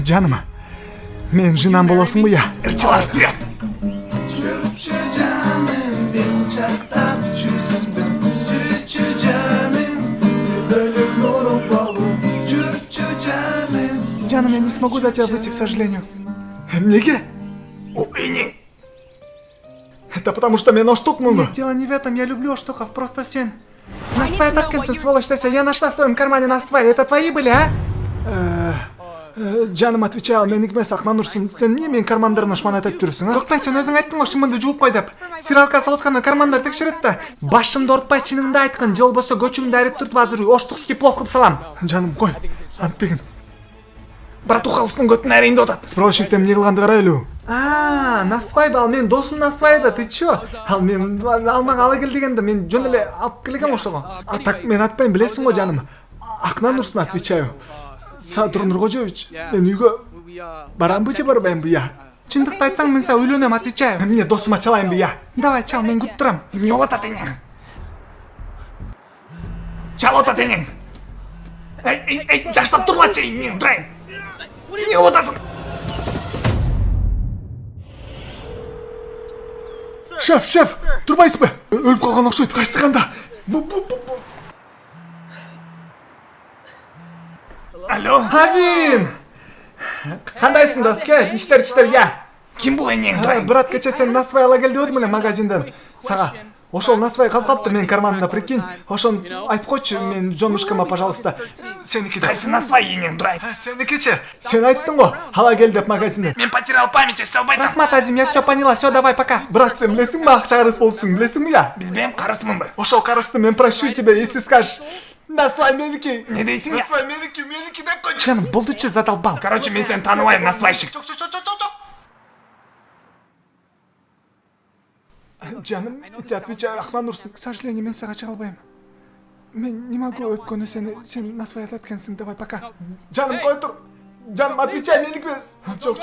Жаным, мен жинам боласың бы, я? Ырчылар вперед! Жүріпші жаным, бен жақтап жүзімдің, сүтші жаным, бөлік нұрым болып, жүріпші жаным. Жаным, я не смогу за тебя выйти, к сожалению. Неге? Упини. Это потому что мен оштукмун. Нет, дело не в этом, я люблю оштуков, просто сен. Насвай таткансын, сволочь Тася, я нашла в твоем кармане насвай. Это твои были, а? Жаным, отвечал, мен икмес Акнанурсун, сен не мен кармандарына шман айтып жүрсүң, а? Жоқ, мен сен өзің айттың ғой шымынды жуып қой деп. Сиралка салатканда кармандар текшерет да. Башымды ортпай чыныңды айткан, жол болсо көчүңдү айрып туртуп азыр оштукский плов кылып салам. Жаным, кой, антпегин. Братуха устун көтүн әрейинде отат. Справочниктен эмне кылганды карайлы. Насвай ба, ал мен досум Насвай да, ты чё? Ал мен алмага ала кел дегенде мен жөн эле алып келгем ошого. А так мен атпайм, билесиң го жаным. Акнанурсун отвечаю. Сатур Нургожевич, мен үйгө барамбы же барбаймбы, я? Чындыкты айтсаң, мен сага үйлөнөм, отвечаю. Эмне досума чалайынбы, я? Давай, чал, мен күтүп турам. Эмне болуп атат эне? Чал отат энең. Эй, жаштап турбачы, эмне турайын. Эмне болуп атасың? Шеф, турбайсызбы? Өлүп калган окшойт, качты канда. Алло. Азим! Кандайсың, доске? Иштер, я. Ким бул энең турайын? Брат, кече сен насвай ала кел дебедим эле магазинден. Сага ошол насвай калып калыптыр менин карманымда, прикинь. Ошону айтып койчу мен жонушкама, пожалуйста. Сеники деп. Кайсы насвай энең турайын? Сеникичи. Сен айттың го, ала кел деп магазинден. Мен потерял память, эсте албайтам. Рахмат, Азим, я все поняла. Все, давай, пока. Брат, сен билесиңби, акча карыз болупсуң, билесиңби, я? Билбейм, карысмынбы? Ошол карызды мен прощу тебе, если скажешь. Насвай меники. Не дейсиң? Насвай меники деп койчу. Жаным, болдучу, задолбал. Короче, мен сени тааныбайм, насвайщик. Жаным, я отвечаю, Акнанурсун, к сожалению, мен сага чыга албайм. Мен не могу өпкөнү сен насвай айтат экенсиң, давай, пока. Жаным, кой тур. Жаным, отвечай, меники эмес. Жок.